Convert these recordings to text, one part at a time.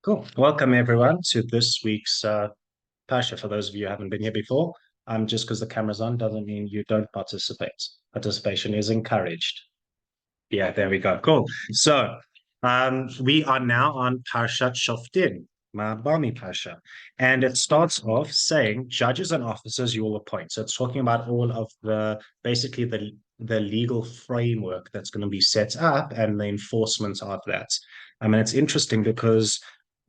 Cool. Welcome everyone to this week's Parsha. For those of you who haven't been here before, just because the camera's on doesn't mean you don't participate. Participation is encouraged. Yeah, there we go. Cool. So we are now on Parshat Shoftim, Bami Parsha. And it starts off saying, judges and officers you will appoint. So it's talking about all of basically the legal framework that's going to be set up and the enforcement of that. I mean, it's interesting because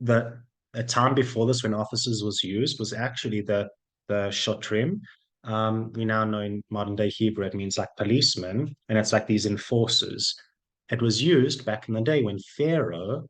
the a time before this when officers was used was actually the Shotrim. We now know in modern day Hebrew it means like policemen, and it's like these enforcers. It was used back in the day when Pharaoh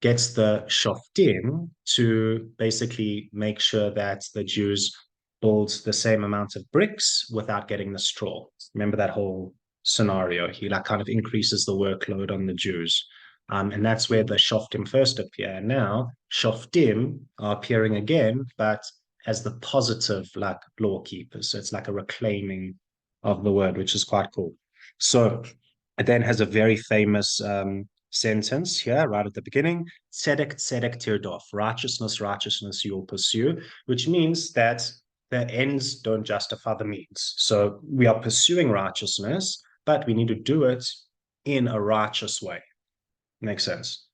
gets the Shoftim to basically make sure that the Jews build the same amount of bricks without getting the straw. Remember that whole scenario? He like kind of increases the workload on the Jews. And that's where the Shoftim first appear. And now Shoftim are appearing again, but as the positive like law keepers. So it's like a reclaiming of the word, which is quite cool. So it then has a very famous sentence here right at the beginning. Tzedek, tzedek tirdof. Righteousness, righteousness you will pursue, which means that the ends don't justify the means. So we are pursuing righteousness, but we need to do it in a righteous way. Makes sense.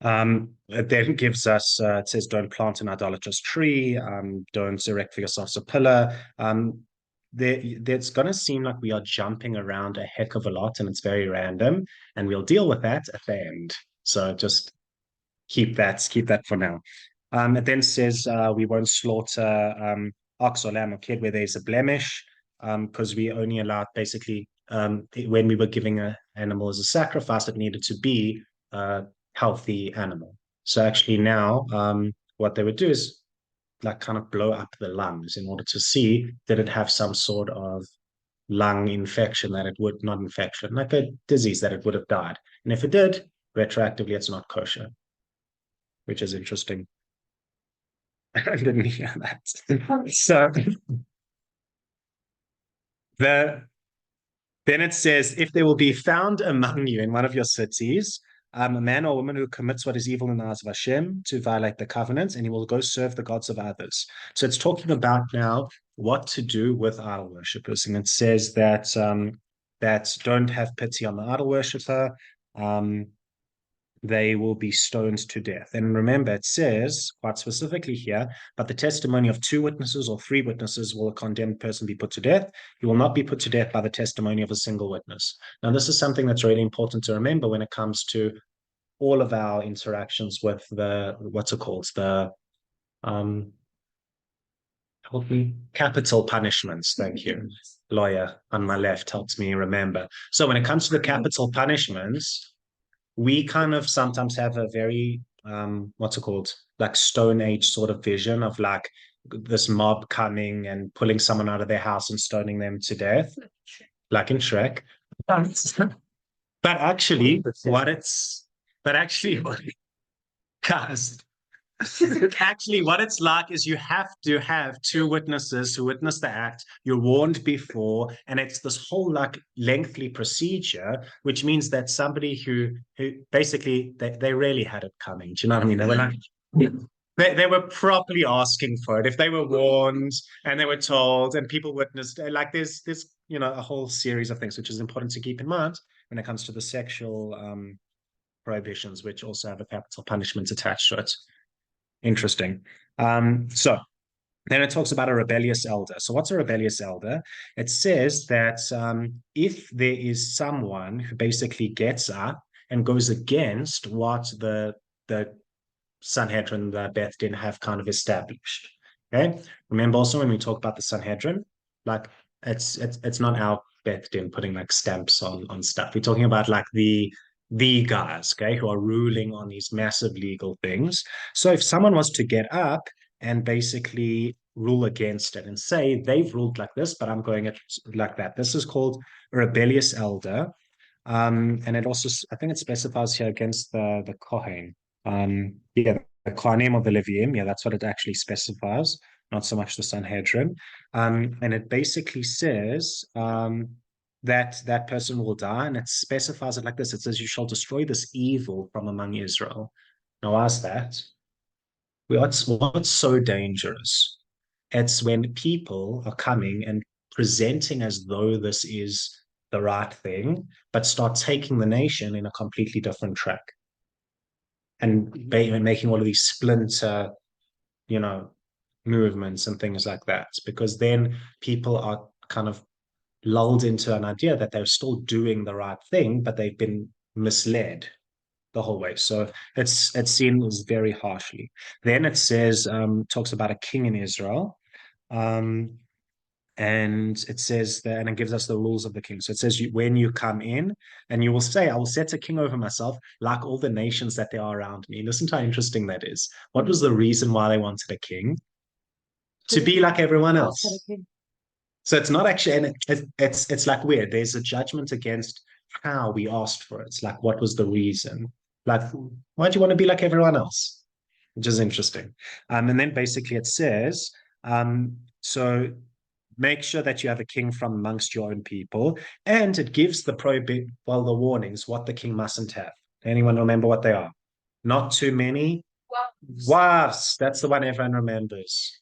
It then gives us, it says, don't plant an idolatrous tree, don't erect for yourselves a pillar. It's going to seem like we are jumping around a heck of a lot and it's very random, and we'll deal with that at the end. So just keep that for now. It then says we won't slaughter ox or lamb or kid where there's a blemish, because we only allowed basically when we were giving an animal as a sacrifice, it needed to be a healthy animal. So actually now what they would do is like kind of blow up the lungs in order to see did it have some sort of lung infection that it would not infection, like a disease that it would have died. And if it did, retroactively, it's not kosher, which is interesting. I didn't hear that. So the then it says, if there will be found among you in one of your cities, a man or woman who commits what is evil in the eyes of Hashem to violate the covenant, and he will go serve the gods of others. So it's talking about now what to do with idol worshippers, and it says that don't have pity on the idol worshipper. They will be stoned to death. And remember, it says quite specifically here, but the testimony of two witnesses or three witnesses will a condemned person be put to death. He will not be put to death by the testimony of a single witness. Now, this is something that's really important to remember when it comes to all of our interactions with what's it called? Um, help me, capital punishments. Thank you. Lawyer on my left helps me remember. So when it comes to the capital punishments, we kind of sometimes have a very what's it called, like Stone Age sort of vision of like this mob coming and pulling someone out of their house and stoning them to death, like in Shrek. But actually what it's but actually what guys actually what it's like is you have to have two witnesses who witness the act. You're warned before, and it's this whole like lengthy procedure, which means that somebody who basically they really had it coming. Do you know what I mean? They were like they were properly asking for it. If they were warned and they were told and people witnessed, like there's a whole series of things which is important to keep in mind when it comes to the sexual prohibitions, which also have a capital punishment attached to it. Interesting. So then it talks about a rebellious elder. So what's a rebellious elder? It says that if there is someone who basically gets up and goes against what the Sanhedrin, the beth didn't have kind of established. Okay. Remember also when we talk about the Sanhedrin, like it's not our beth din putting like stamps on stuff. We're talking about like the guys, okay, who are ruling on these massive legal things. So if someone was to get up and basically rule against it and say they've ruled like this, but I'm going it like that, this is called a rebellious elder. And it also, I think it specifies here against the kohen. Yeah, the kohanim of the Levium. Yeah, that's what it actually specifies, not so much the Sanhedrin. And it basically says that person will die, and it specifies it like this. It says, "You shall destroy this evil from among Israel." Now, ask that. What's so dangerous? It's when people are coming and presenting as though this is the right thing, but start taking the nation in a completely different track and making all of these splinter, you know, movements and things like that. Because then people are kind of lulled into an idea that they're still doing the right thing, but they've been misled the whole way. So it's seen as very harshly. Then it says, talks about a king in Israel. Um, and it says that, and it gives us the rules of the king. So it says, when you come in, and you will say, I will set a king over myself, like all the nations that there are around me. Listen to how interesting that is. What was the reason why they wanted a king? To be like everyone else. So it's not actually, and it's like weird. There's a judgment against how we asked for it. It's like, what was the reason? Like, why do you want to be like everyone else? Which is interesting. And then basically it says, so make sure that you have a king from amongst your own people, and it gives the the warnings what the king mustn't have. Anyone remember what they are? Not too many wives. That's the one everyone remembers.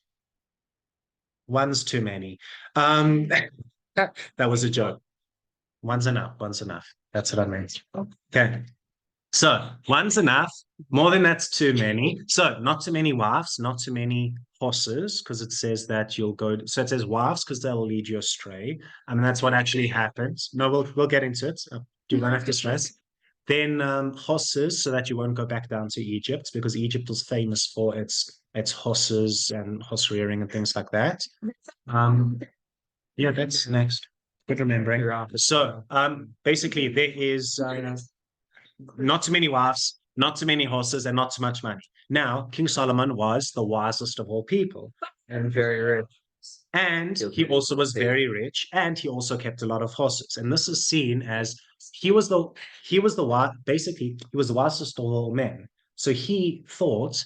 One's too many. That was a joke. One's enough. One's enough. That's what I meant. Okay. So one's enough. More than that's too many. So not too many wives, not too many horses, because it says that you'll go. So it says wives because they'll lead you astray. I mean, that's what actually happens. No, we'll get into it. You don't have to stress. Then horses, so that you won't go back down to Egypt, because Egypt was famous for its horses and horse rearing and things like that. Yeah, that's next. Good remembering. So basically there is not too many wives, not too many horses, and not too much money. Now, King Solomon was the wisest of all people. And very rich. And he also was very rich, and he also kept a lot of horses. And this is seen as basically he was the wisest of all men. So he thought,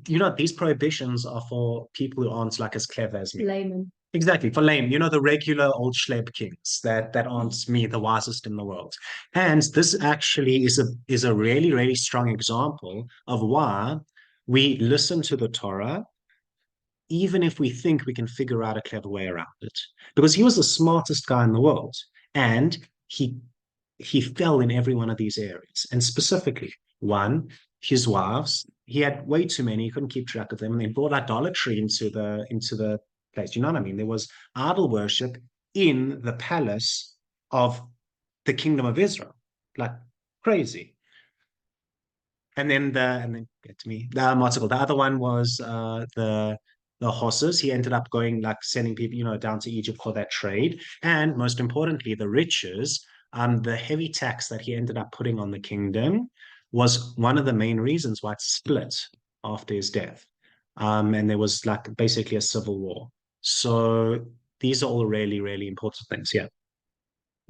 these prohibitions are for people who aren't like as clever as me. Layman. Exactly, for lame, the regular old schleb kings that aren't me, the wisest in the world. And this actually is a really, really strong example of why we listen to the Torah, even if we think we can figure out a clever way around it. Because he was the smartest guy in the world, and he fell in every one of these areas. And specifically, one, his wives, he had way too many, he couldn't keep track of them, and they brought idolatry into the place. You know what I mean? There was idol worship in the palace of the kingdom of Israel, like crazy. And then get to me. The other one was the horses. He ended up going, like, sending people, down to Egypt for that trade. And most importantly, the riches, the heavy tax that he ended up putting on the kingdom was one of the main reasons why it split after his death. And there was like basically a civil war. So these are all really, really important things. Yeah.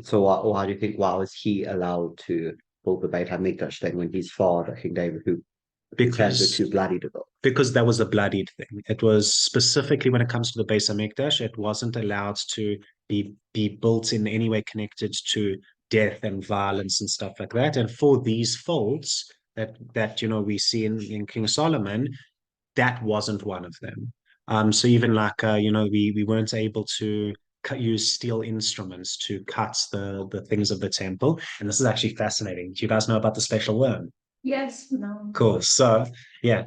So why do you think, why was he allowed to build the Beit HaMikdash then when his father, King David, who Because too bloody to build? because that was a bloodied thing. It was specifically when it comes to the Beis Hamikdash, it wasn't allowed to be built in any way connected to death and violence and stuff like that. And for these faults that we see in King Solomon, that wasn't one of them. So even like we weren't able to use steel instruments to cut the things of the temple. And this is actually fascinating. Do you guys know about the special worm? Yes, no. Cool. So yeah,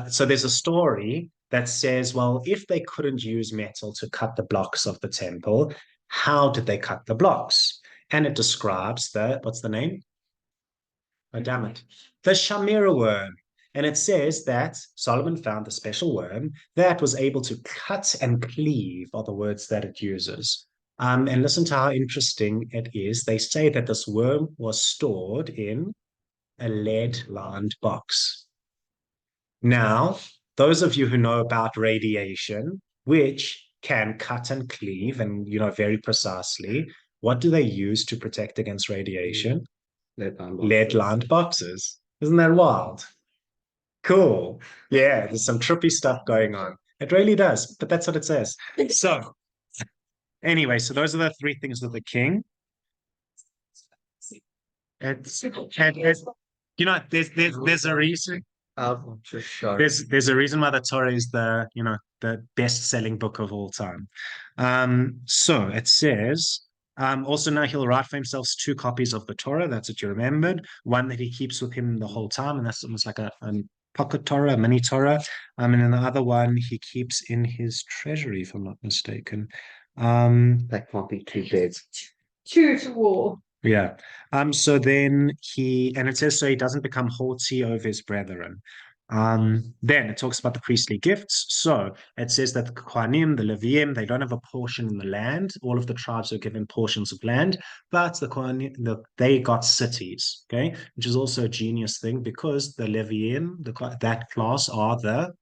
so there's a story that says, well, if they couldn't use metal to cut the blocks of the temple, how did they cut the blocks? And it describes what's the name? Oh, damn it. The Shamira worm. And it says that Solomon found the special worm that was able to cut and cleave, are the words that it uses. And listen to how interesting it is. They say that this worm was stored in a lead-lined box. Now, those of you who know about radiation, which can cut and cleave and, very precisely, what do they use to protect against radiation? Lead-lined boxes. Isn't that wild? Cool. Yeah, there's some trippy stuff going on. It really does, but that's what it says. So, anyway, so those are the three things with the king. There's a reason. For sure. There's a reason why the Torah is the best-selling book of all time. So it says, also now he'll write for himself 2 copies of the Torah. That's what you remembered. One that he keeps with him the whole time, and that's almost like a pocket Torah, a mini Torah. And then the other one he keeps in his treasury, if I'm not mistaken. That can't be too big. True to war. Yeah. So then and it says, so he doesn't become haughty over his brethren. Then it talks about the priestly gifts. So it says that the Kohanim, the Leviim, they don't have a portion in the land. All of the tribes are given portions of land, but the Kohanim, they got cities, okay, which is also a genius thing because the Leviim, that class are the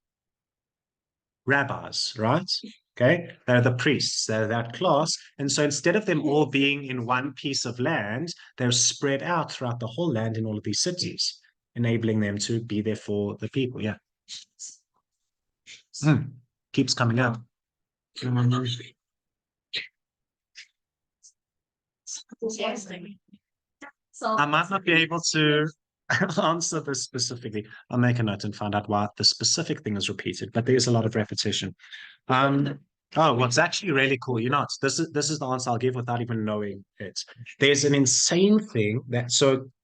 rabbis, right? Okay, they're the priests, they're that class. And so instead of them all being in one piece of land, they're spread out throughout the whole land in all of these cities, enabling them to be there for the people. Yeah. Keeps coming up. I might not be able to answer this specifically. I'll make a note and find out why the specific thing is repeated, but there's a lot of repetition. Oh, what's actually really cool, this is the answer I'll give without even knowing it. There's an insane thing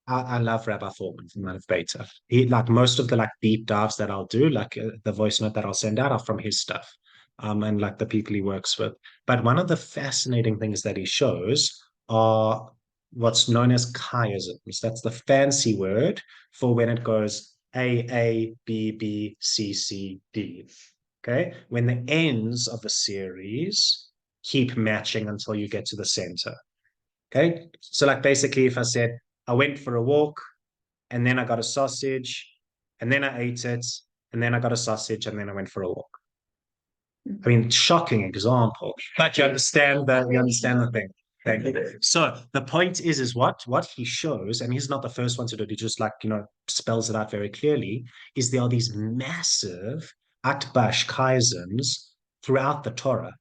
I love Rabbi Thorman from Man of Beta. He, like most of the deep dives that I'll do, the voice note that I'll send out are from his stuff, and the people he works with. But one of the fascinating things that he shows are what's known as chiasms. That's the fancy word for when it goes A, B, B, C, C, D. Okay, when the ends of a series keep matching until you get to the center. Okay, so basically if I said I went for a walk and then I got a sausage and then I ate it and then I got a sausage and then I went for a walk. I mean, shocking example, but you understand the thing. Thank you. So the point is what he shows, and he's not the first one to do it, he just spells it out very clearly, is there are these massive atbash chiasms throughout the Torah.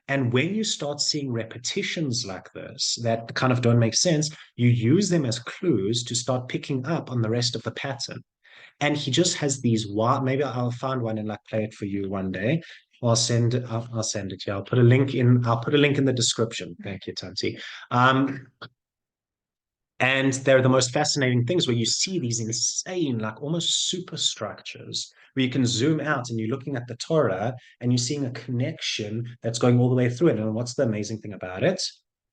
And when you start seeing repetitions like this that kind of don't make sense, you use them as clues to start picking up on the rest of the pattern. And he just has these maybe I'll find one and play it for you one day. I'll send it. Yeah, I'll put a link in the description. Thank you, Tanti. And they're the most fascinating things where you see these insane, almost superstructures where you can zoom out and you're looking at the Torah and you're seeing a connection that's going all the way through it. And what's the amazing thing about it?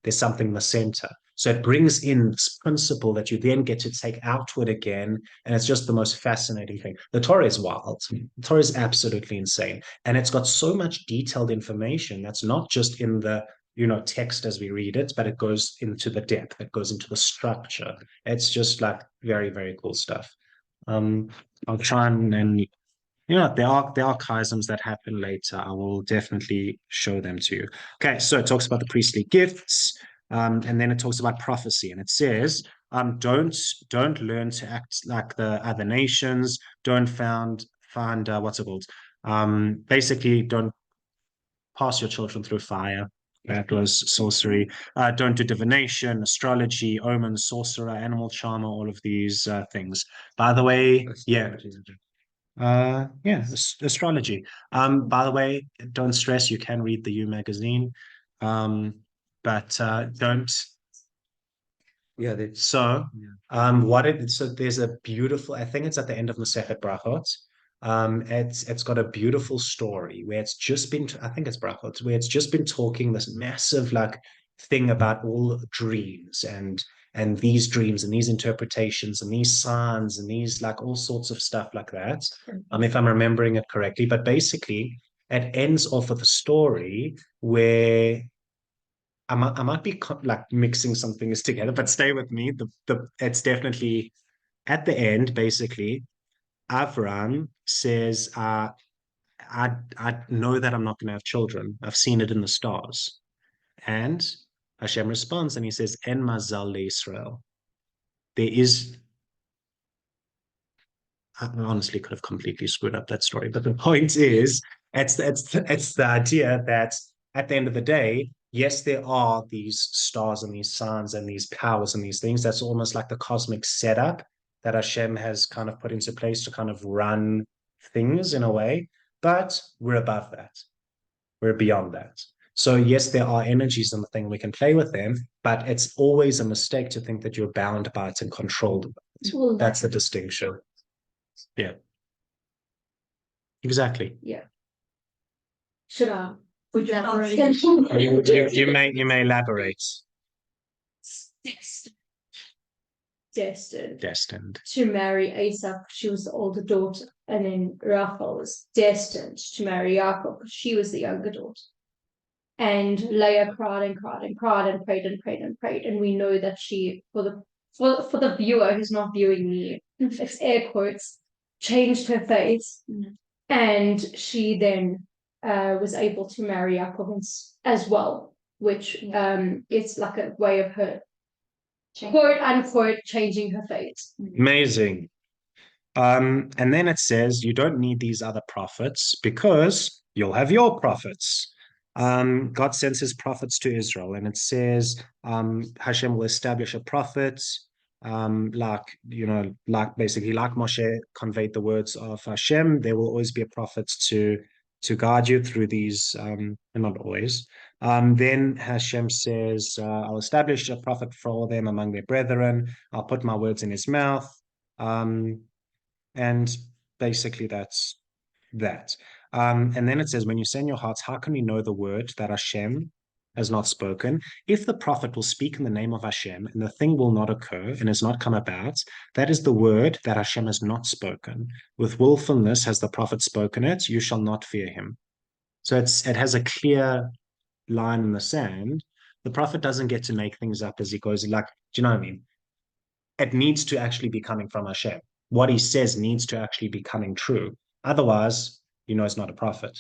There's something in the center. So it brings in this principle that you then get to take outward again. And it's just the most fascinating thing. The Torah is wild. The Torah is absolutely insane. And it's got so much detailed information that's not just in the text as we read it, but it goes into the depth, it goes into the structure. It's just very, very cool stuff. I'll try and there are chiasms that happen later. I will definitely show them to you. Okay, so it talks about the priestly gifts, and then it talks about prophecy, and it says, don't learn to act like the other nations. Don't find what's it called? Basically, don't pass your children through fire. That was sorcery. Don't do divination, astrology, omens, sorcerer, animal charmer, all of these things. By the way, astrology. By the way, don't stress, you can read the U magazine. But don't. Yeah. So there's a beautiful, I think it's at the end of Masechet Brachot. It's got a beautiful story where it's just been, I think it's Brachot, where it's just been talking this massive thing about all dreams and these dreams and these interpretations and these signs and these all sorts of stuff like that. If I'm remembering it correctly, but basically it ends off with a story where I might be mixing some things together, but stay with me. It's definitely at the end, basically. Avram says, I know that I'm not going to have children. I've seen it in the stars. And Hashem responds and he says, En mazal leIsrael. There is, I honestly could have completely screwed up that story, but the point is, it's the idea that at the end of the day, yes, there are these stars and these signs and these powers and these things. That's almost like the cosmic setup that Hashem has kind of put into place to kind of run things in a way, but we're above that. We're beyond that. So yes, there are energies in the thing, we can play with them, but it's always a mistake to think that you're bound by it and controlled by it. Well, That's the distinction. Yeah. Exactly. Yeah. Should I? Would you elaborate? You may elaborate. Destined to marry Esau. She was the older daughter, and then Rachel was destined to marry Yaakov because she was the younger daughter. And Leah cried and cried and cried and prayed and prayed and prayed, and we know that she, for the viewer who's not viewing me, it's air quotes, changed her face, and she then was able to marry Yaakov as well, which it's like a way of her, quote unquote, changing her fate. Amazing. And then it says you don't need these other prophets because you'll have your prophets. God sends his prophets to Israel, and it says Hashem will establish a prophet, like basically like Moshe conveyed the words of Hashem. There will always be a prophet to guide you through these, and not always. Then Hashem says, I'll establish a prophet for them among their brethren. I'll put my words in his mouth. And basically that's that. And then it says, when you say in your hearts, how can we know the word that Hashem has not spoken? If the prophet will speak in the name of Hashem and the thing will not occur and has not come about, that is the word that Hashem has not spoken. With willfulness has the prophet spoken it, you shall not fear him. So it has a clear line in the sand. The prophet doesn't get to make things up as he goes. Like, do you know what I mean? It needs to actually be coming from Hashem. What he says needs to actually be coming true. Otherwise, it's not a prophet.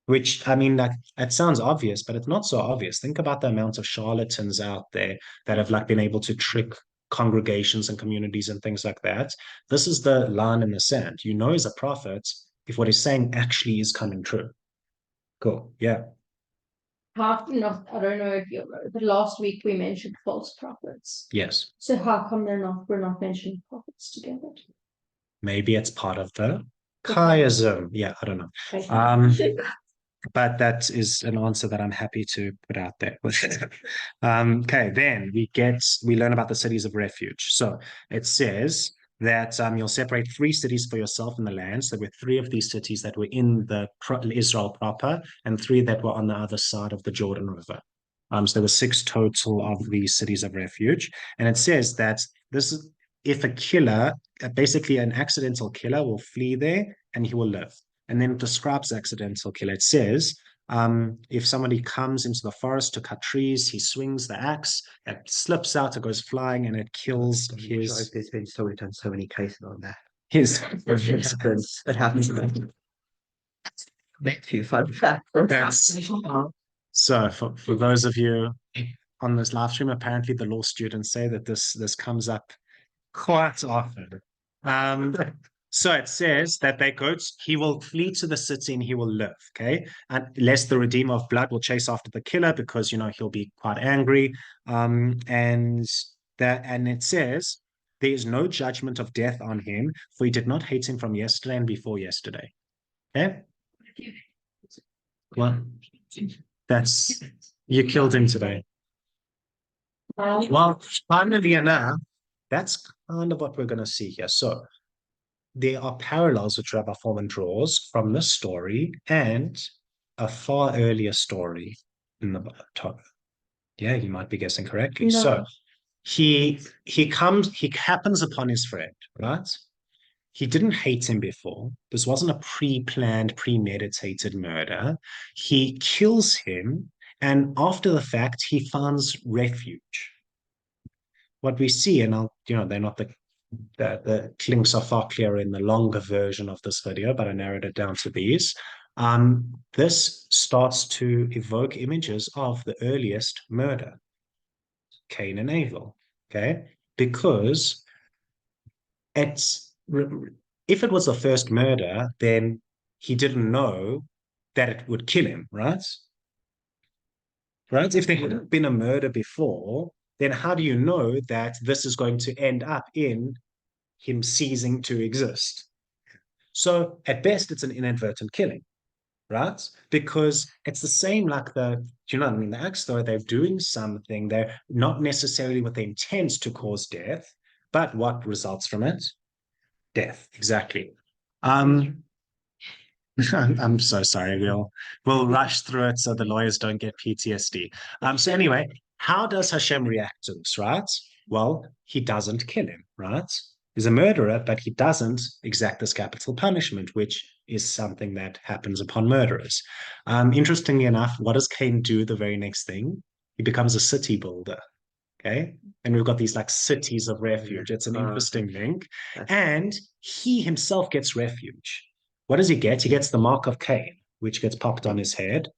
Which, I mean, like, it sounds obvious, but it's not so obvious. Think about the amount of charlatans out there that have been able to trick congregations and communities and things like that. This is the line in the sand. As a prophet, if what he's saying actually is coming true. Cool. Yeah. I don't know if you remember, but last week we mentioned false prophets. Yes. So how come we're not mentioning prophets together? Maybe it's part of the chiasm. Yeah, I don't know. But that is an answer that I'm happy to put out there. Okay, then we learn about the cities of refuge. So it says that you'll separate 3 cities for yourself in the land. So there were 3 of these cities that were in the Israel proper, and 3 that were on the other side of the Jordan River. So there were 6 total of these cities of refuge. And it says that if a killer, basically an accidental killer, will flee there and he will live. And then it describes accidental killer. It says, if somebody comes into the forest to cut trees, he swings the axe, it slips out, it goes flying, and it kills his... There's been so many cases on that. It happens. Make you fun fact. So for those of you on this live stream, apparently the law students say that this comes up quite often. So it says that he will flee to the city and he will live, okay? Unless the Redeemer of blood will chase after the killer because, he'll be quite angry. And it says, there is no judgment of death on him, for he did not hate him from yesterday and before yesterday. Okay? Well, you killed him today. Well, finally enough, that's kind of what we're going to see here. So there are parallels which Rabbi Foreman draws from this story and a far earlier story in the Torah. Yeah, you might be guessing correctly. No. So he happens upon his friend, right? He didn't hate him before. This wasn't a pre-planned, premeditated murder. He kills him, and after the fact, he finds refuge. What we see, and they're not the links are far clearer in the longer version of this video, but I narrowed it down to these. This starts to evoke images of the earliest murder, Cain and Abel, okay? Because if it was the first murder, then he didn't know that it would kill him, right? Right? If there had been a murder before, then how do you know that this is going to end up in him ceasing to exist. So at best, it's an inadvertent killing, right? Because it's the same like do you know what I mean? The ughter, they're doing something, they're not necessarily with the intent to cause death, but what results from it? Death, exactly. I'm so sorry. We'll rush through it so the lawyers don't get PTSD. So anyway, how does Hashem react to this, right? Well, he doesn't kill him, right? He's a murderer, but he doesn't exact this capital punishment, which is something that happens upon murderers. Interestingly enough, what does Cain do the very next thing? He becomes a city builder. Okay. And we've got these like cities of refuge. It's an interesting link. And he himself gets refuge. What does he get? He gets the mark of Cain, which gets popped on his head,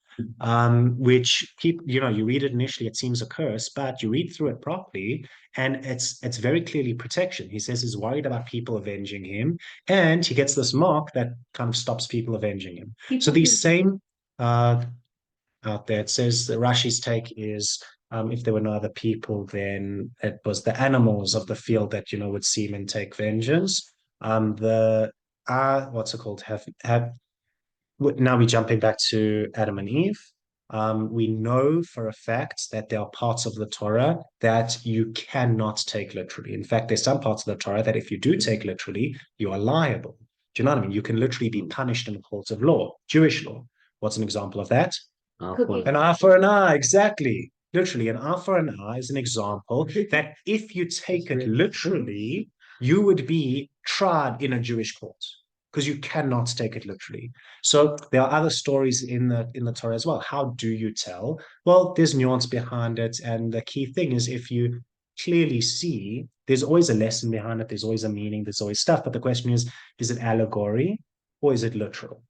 which you read it initially, it seems a curse, but you read through it properly, and it's very clearly protection. He says he's worried about people avenging him, and he gets this mark that kind of stops people avenging him. So these same out there, it says that Rashi's take is if there were no other people, then it was the animals of the field that would seem and take vengeance. What's it called? Now we're jumping back to Adam and Eve. We know for a fact that there are parts of the Torah that you cannot take literally. In fact, there's some parts of the Torah that if you do take literally, you are liable. Do you know what I mean? You can literally be punished in the courts of law, Jewish law. What's an example of that? An eye for an eye, exactly. Literally, an eye for an eye is an example that if you take it literally, you would be tried in a Jewish court because you cannot take it literally. So there are other stories in the Torah as well. How do you tell? Well, there's nuance behind it, and the key thing is if you clearly see, there's always a lesson behind it. There's always a meaning. There's always stuff. But the question is it allegory or is it literal?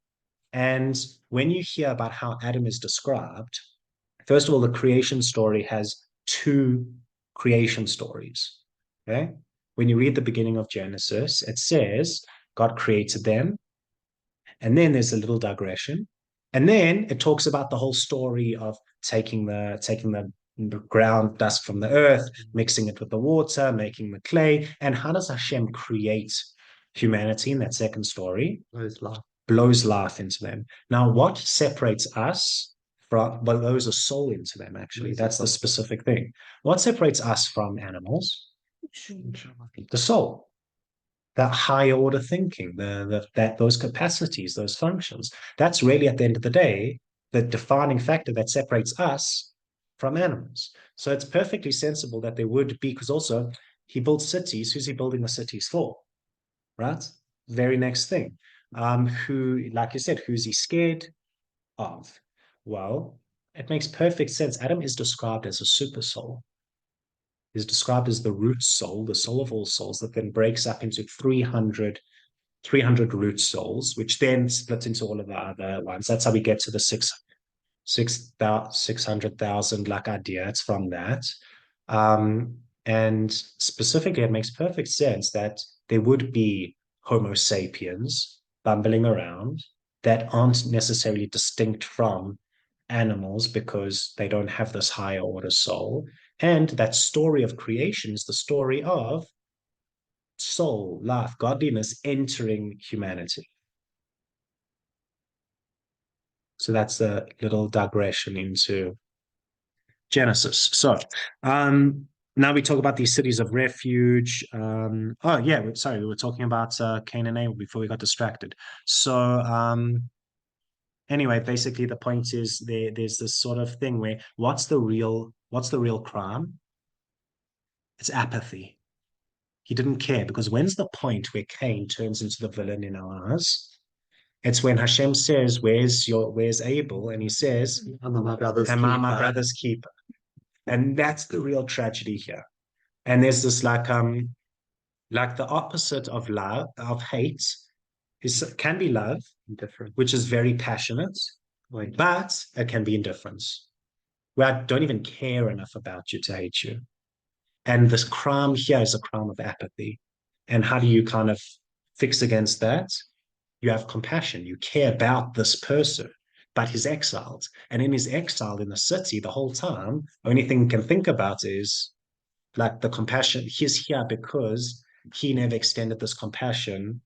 And when you hear about how Adam is described, first of all, the creation story has two creation stories. Okay? When you read the beginning of Genesis, it says God created them. And then there's a little digression. And then it talks about the whole story of taking the ground dust from the earth, mixing it with the water, making the clay. And how does Hashem create humanity in that second story? Blows life into them. Now, what separates us blows a soul into them, actually. That's the specific thing. What separates us from animals? The soul. That higher order thinking, those capacities, those functions. That's really, at the end of the day, the defining factor that separates us from animals. So it's perfectly sensible that there would be, because also he builds cities. Who's he building the cities for? Right? Very next thing. Who, like you said, who's he scared of? Well, it makes perfect sense. Adam is described as a super soul. He's described as the root soul, the soul of all souls, that then breaks up into 300 root souls, which then splits into all of the other ones. That's how we get to the 600,000 like idea. It's from that. And specifically, it makes perfect sense that there would be Homo sapiens bumbling around that aren't necessarily distinct from animals because they don't have this higher order soul. And that story of creation is the story of soul, life, godliness entering humanity. So that's a little digression into Genesis. So now we talk about these cities of refuge. We were talking about Cain and Abel before we got distracted. So anyway, basically the point is there's this sort of thing where what's the real crime? It's apathy. He didn't care, because when's the point where Cain turns into the villain in our eyes? It's when Hashem says, where's Abel? And he says, I'm my brother's my brother's keeper. And that's the real tragedy here. And there's this like the opposite of love, of hate, can be love, which is very passionate, but it can be indifference, where I don't even care enough about you to hate you. And this crime here is a crime of apathy. And how do you kind of fix against that? You have compassion. You care about this person, but he's exiled. And in his exile in the city the whole time, the only thing he can think about is like the compassion. He's here because he never extended this compassion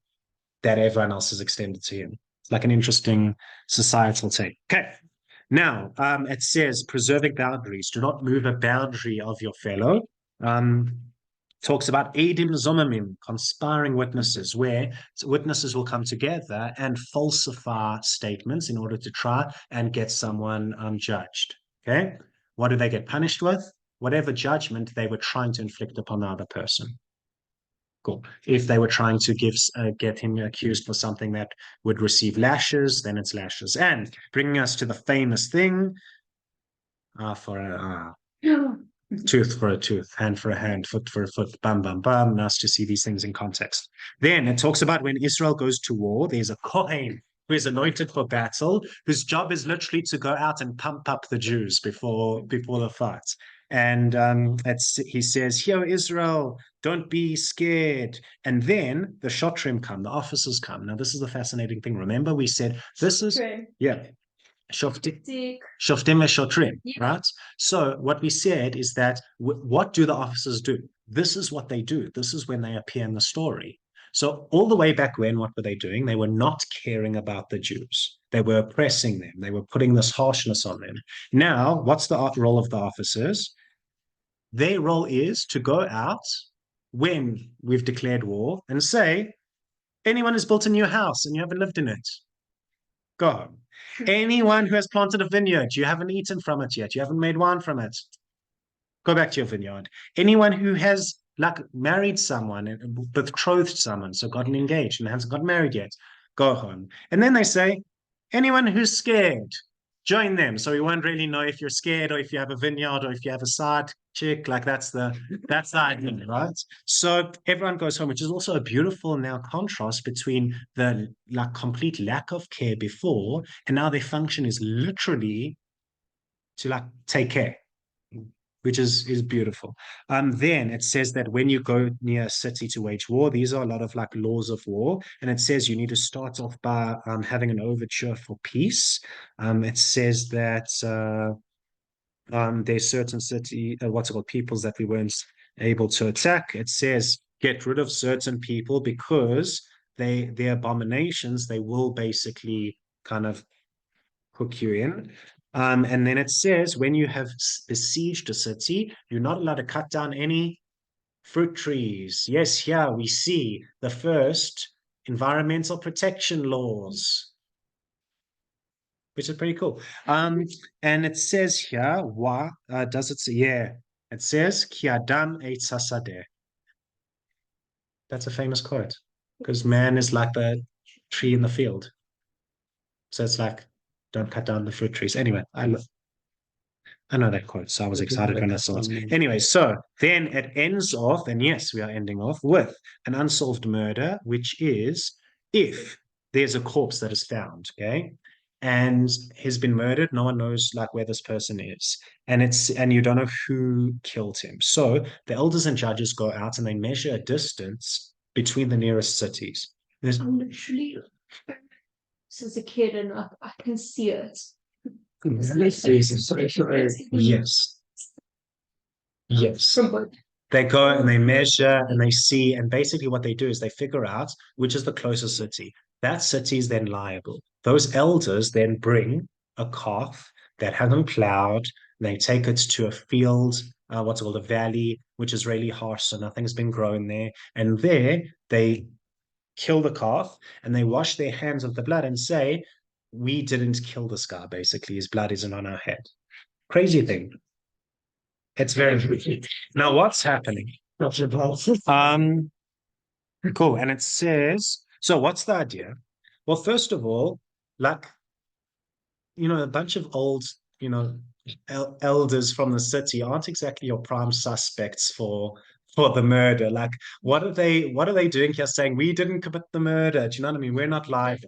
that everyone else has extended to him. It's like an interesting societal take. Okay. Now, it says preserving boundaries. Do not move a boundary of your fellow. Talks about edim zomamim, conspiring witnesses, where witnesses will come together and falsify statements in order to try and get someone judged. Okay. What do they get punished with? Whatever judgment they were trying to inflict upon the other person. Cool. If they were trying to get him accused for something that would receive lashes, then it's lashes. And bringing us to the famous thing, tooth for a tooth, hand for a hand, foot for a foot, bam, bam, bam. Nice to see these things in context. Then it talks about when Israel goes to war, there's a kohen who is anointed for battle, whose job is literally to go out and pump up the Jews before the fight. And he says, "Hear Israel, don't be scared." And then the Shoftim come, the officers come. Now, this is the fascinating thing. Remember, we said this is, Shoftim Shotrim, right? So what we said is that what do the officers do? This is what they do. This is when they appear in the story. So all the way back when, what were they doing? They were not caring about the Jews. They were oppressing them. They were putting this harshness on them. Now, what's the role of the officers? Their role is to go out when we've declared war and say, anyone who's built a new house and you haven't lived in it, go home. Anyone who has planted a vineyard, you haven't eaten from it yet, you haven't made wine from it, go back to your vineyard. Anyone who has married someone and betrothed someone, so gotten engaged and hasn't got married yet, go home. And then they say, anyone who's scared, join them. So we won't really know if you're scared or if you have a vineyard or if you have a side chick. That's the idea, right? So everyone goes home, which is also a beautiful now contrast between the complete lack of care before, and now their function is literally to take care, which is beautiful. Then it says that when you go near a city to wage war, these are a lot of laws of war. And it says you need to start off by having an overture for peace. It says that there's certain peoples that we weren't able to attack. It says get rid of certain people because they're abominations. They will basically kind of hook you in. And then it says when you have besieged a city, you're not allowed to cut down any fruit trees. Yes, here we see the first environmental protection laws, which is pretty cool. And it says here, what does it say? Yeah, it says, Ki Adam eitz hasadeh. That's a famous quote, because man is like the tree in the field. So it's don't cut down the fruit trees. Anyway, I know that quote, so I was excited when I saw it. Anyway, so then it ends off, and yes, we are ending off with an unsolved murder, which is if there's a corpse that is found, okay, and he's been murdered, no one knows where this person is, and you don't know who killed him. So the elders and judges go out and they measure a distance between the nearest cities. I'm literally as a kid, and I can see it. Yes. They go and they measure and they see, and basically what they do is they figure out which is the closest city. That city is then liable. Those elders then bring a calf that hasn't plowed. They take it to a field, what's called a valley, which is really harsh, so nothing's been grown there. And there they kill the calf and they wash their hands of the blood and say, we didn't kill this guy, basically. His blood isn't on our head. Crazy thing. It's very freaky. Now, what's happening? Cool. And it says, so what's the idea? Well, first of all, a bunch of old, elders from the city aren't exactly your prime suspects for the murder. What are they doing here saying we didn't commit the murder? Do you know what I mean? We're not live.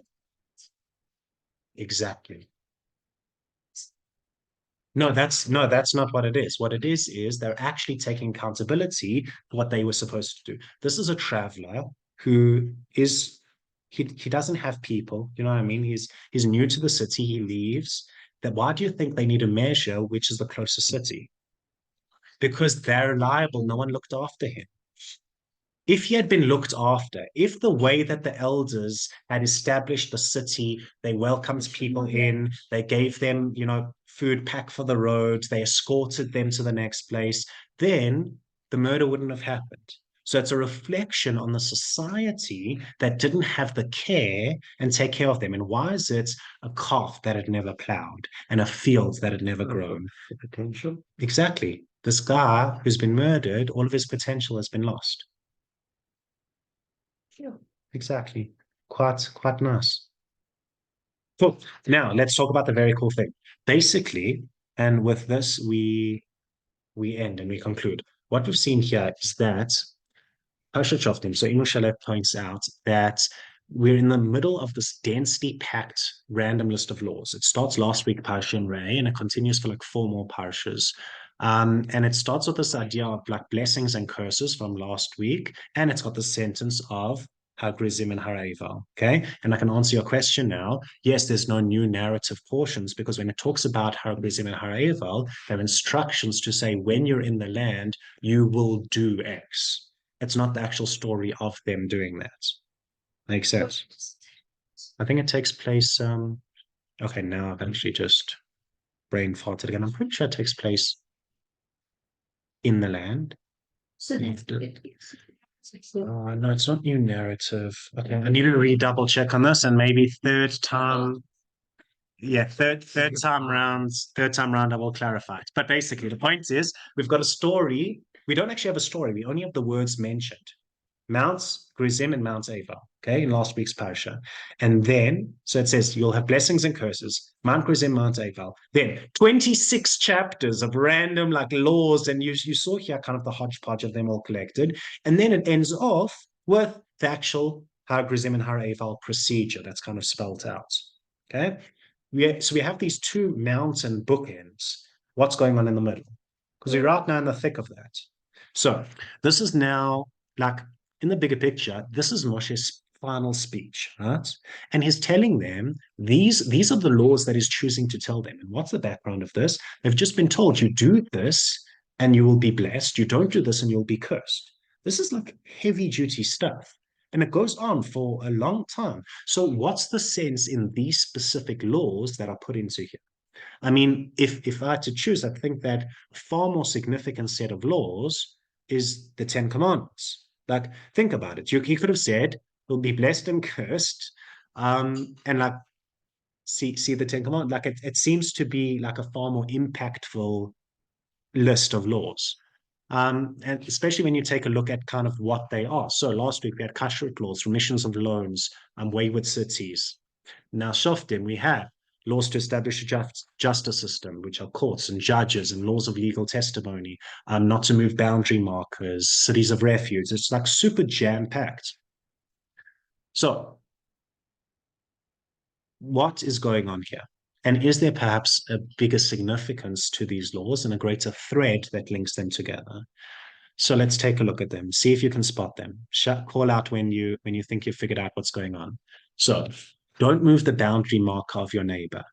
Exactly. No, that's not what it is. What it is they're actually taking accountability for what they were supposed to do. This is a traveler who is he doesn't have people, you know what I mean? He's new to the city, he leaves. Why do you think they need to measure which is the closest city? Because they're liable, no one looked after him. if he had been looked after, if the way that the elders had established the city, they welcomed people in, they gave them, food packed for the road, they escorted them to the next place, then the murder wouldn't have happened. So it's a reflection on the society that didn't have the care and take care of them. And why is it a calf that had never plowed and a field that had never grown? The potential. Exactly. This guy who's been murdered, all of his potential has been lost. Yeah. Exactly. Quite nice. Cool. Now let's talk about the very cool thing. Basically, and with this we end and we conclude. What we've seen here is that Shoftim, so Inu Shalev points out that we're in the middle of this densely packed random list of laws. It starts last week, Parsha and Ray, and it continues for like 4 more Parshas. And it starts with this idea of like blessings and curses from last week, and it's got the sentence of Hagrizim and Haravel. Okay. And I can answer your question now. Yes, there's no new narrative portions because when it talks about Hagrizim and Haravel, there are instructions to say when you're in the land, you will do X. It's not the actual story of them doing that. Makes sense. I think it takes place. Okay, now I've actually just brain farted again. I'm pretty sure it takes place in the land. So that's No, it's not new narrative. Okay, I need to redouble check on this, and maybe third time. Yeah, third time round, I will clarify it. But basically, the point is, we've got a story. We don't actually have a story. We only have the words mentioned. Mounts Gerizim and Mount Ava, okay, in last week's parasha. And then, so it says, you'll have blessings and curses, Mount Gerizim, Mount Ava. Then 26 chapters of random like laws, and you saw here kind of the hodgepodge of them all collected. And then it ends off with the actual Har Gerizim and Har Ava procedure that's kind of spelled out, okay? So we have these 2 mountain bookends. What's going on in the middle? Because we're right now in the thick of that. So this is now like in the bigger picture, this is Moshe's final speech, right? And he's telling them these are the laws that he's choosing to tell them. And what's the background of this? They've just been told you do this and you will be blessed. You don't do this and you'll be cursed. This is like heavy duty stuff. And it goes on for a long time. So what's the sense in these specific laws that are put into here? I mean, if I had to choose, I think that a far more significant set of laws is the 10 Commandments. Like, think about it. He could have said, "You'll be blessed and cursed," and like see the 10 Commandments. Like it seems to be like a far more impactful list of laws. And especially when you take a look at kind of what they are. So last week we had kashrut laws, remissions of loans, wayward cities. Now, Shoftim, we have laws to establish a justice system, which are courts and judges and laws of legal testimony, not to move boundary markers, cities of refuge. It's like super jam-packed. So what is going on here? And is there perhaps a bigger significance to these laws and a greater thread that links them together? So let's take a look at them. See if you can spot them. Call out when you think you've figured out what's going on. So don't move the boundary marker of your neighbor,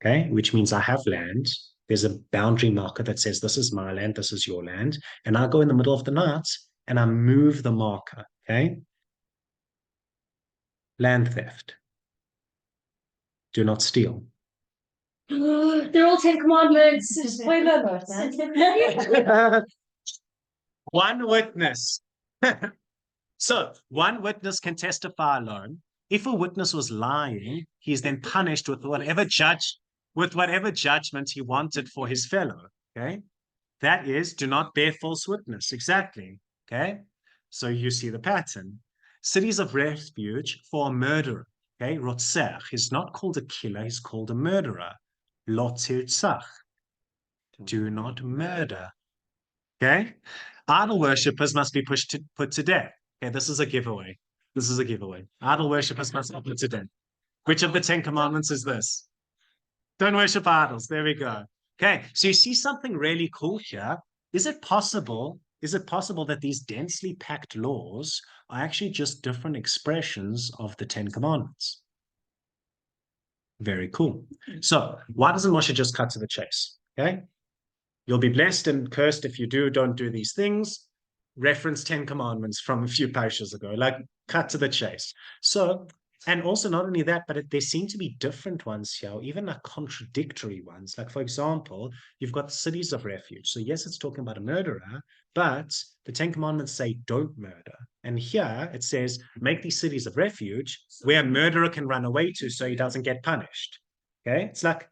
okay? Which means I have land. There's a boundary marker that says this is my land, this is your land. And I go in the middle of the night and I move the marker, okay? Land theft. Do not steal. They're all 10 commandments. Spoiler alert. One witness. So one witness can testify alone. If a witness was lying, he's then punished with whatever judgment he wanted for his fellow. Okay. That is, do not bear false witness. Exactly. Okay. So you see the pattern. Cities of refuge for a murderer. Okay. Rotzach is not called a killer, he's called a murderer. Lo tirtzach. Do not murder. Okay. Idol worshippers must be put to death. Okay, this is a giveaway. This is a giveaway. Idol worshippers must be put to death. Which of the 10 commandments is this? Don't worship idols. There we go. Okay, so you see something really cool here. Is it possible that these densely packed laws are actually just different expressions of the 10 commandments? Very cool. So why doesn't Moshe just cut to the chase? Okay. You'll be blessed and cursed if you don't do these things. reference 10 commandments from a few parishes ago, like cut to the chase. So, and also not only that, but there seem to be different ones here, even like contradictory ones. Like, for example, you've got cities of refuge. So yes, it's talking about a murderer, but the 10 commandments say don't murder. And here it says, make these cities of refuge where a murderer can run away to so he doesn't get punished. Okay, it's like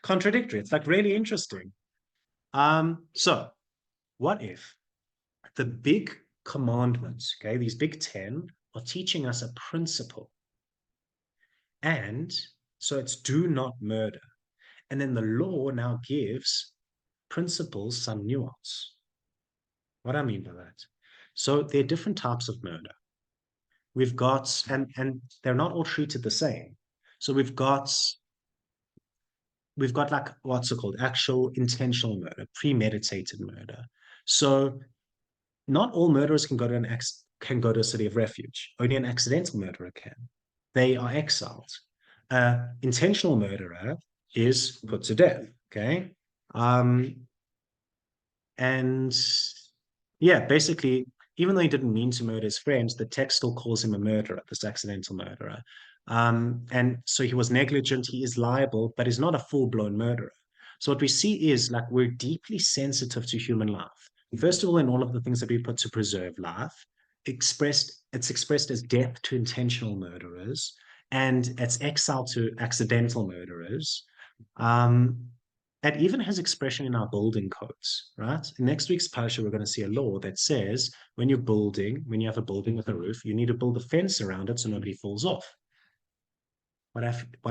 contradictory. It's like really interesting. So what if the big commandments, okay, these big 10 are teaching us a principle? And so it's do not murder. And then the law now gives principles some nuance. What I mean by that? So there are different types of murder. We've got, and they're not all treated the same. So we've got like, what's it called? Actual intentional murder, premeditated murder. So not all murderers can go to a city of refuge. Only an accidental murderer can. They are exiled. Intentional murderer is put to death. Okay. And yeah, basically, even though he didn't mean to murder his friends, the text still calls him a murderer, this accidental murderer. And so he was negligent, he is liable, but he's not a full-blown murderer. So what we see is like we're deeply sensitive to human life. First of all, in all of the things that we put to preserve life, it's expressed as death to intentional murderers, and it's exile to accidental murderers. It even has expression in our building codes, right? In next week's parasha, we're going to see a law that says when you're building, when you have a building with a roof, you need to build a fence around it so nobody falls off. What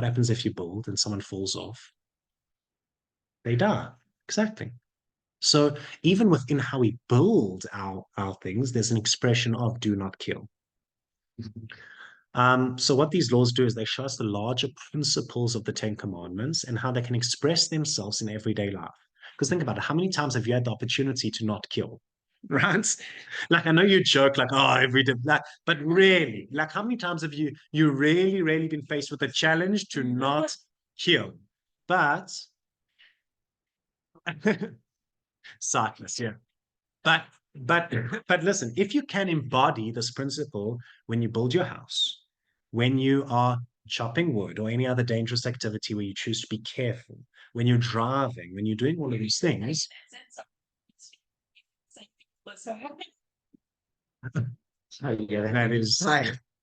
happens if you build and someone falls off? They die. Exactly. So even within how we build our things, there's an expression of do not kill. So what these laws do is they show us the larger principles of the 10 commandments and how they can express themselves in everyday life. Because think about it, how many times have you had the opportunity to not kill? Right? Like, I know you joke like, oh, every day, like, but really, like, how many times have you really been faced with a challenge to not kill? But sadness, yeah. But listen, if you can embody this principle when you build your house, when you are chopping wood or any other dangerous activity where you choose to be careful, when you're driving, when you're doing all of these things.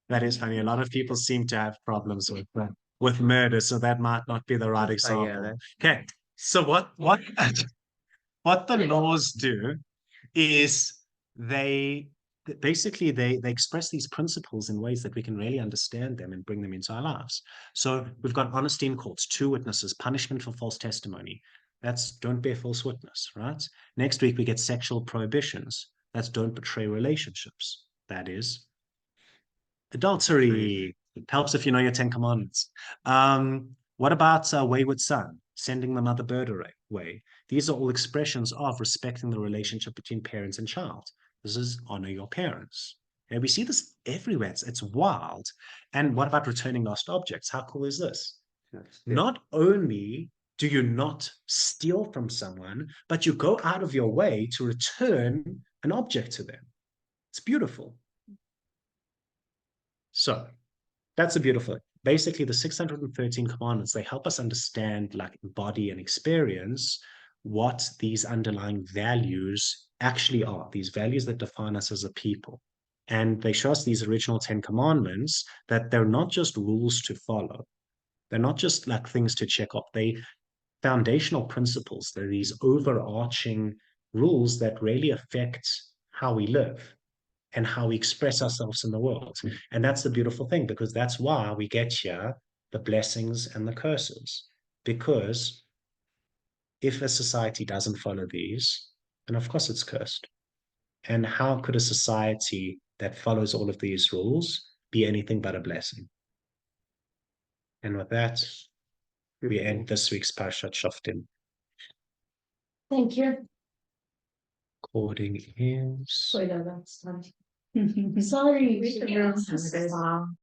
That is funny. A lot of people seem to have problems with murder, so that might not be the right example. Okay, so what the laws do is they express these principles in ways that we can really understand them and bring them into our lives. So we've got honesty in courts, 2 witnesses, punishment for false testimony. That's don't bear false witness, right? Next week we get sexual prohibitions. That's don't betray relationships. That is adultery. It helps if you know your 10 commandments. What about wayward son, sending the mother bird away? These are all expressions of respecting the relationship between parents and child. This is honor your parents. And we see this everywhere. It's wild. And what about returning lost objects? How cool is this? Not only do you not steal from someone, but you go out of your way to return an object to them. It's beautiful. So that's a beautiful. Basically, the 613 commandments, they help us understand, like embody and experience what these underlying values actually are, these values that define us as a people. And they show us these original 10 commandments that they're not just rules to follow. They're not just like things to check off. They foundational principles. They're these overarching rules that really affect how we live and how we express ourselves in the world. And that's the beautiful thing, because that's why we get here the blessings and the curses. Because if a society doesn't follow these, then of course it's cursed. And how could a society that follows all of these rules be anything but a blessing? And with that, we end this week's Parashat Shoftim. Thank you. Recording is... Sorry.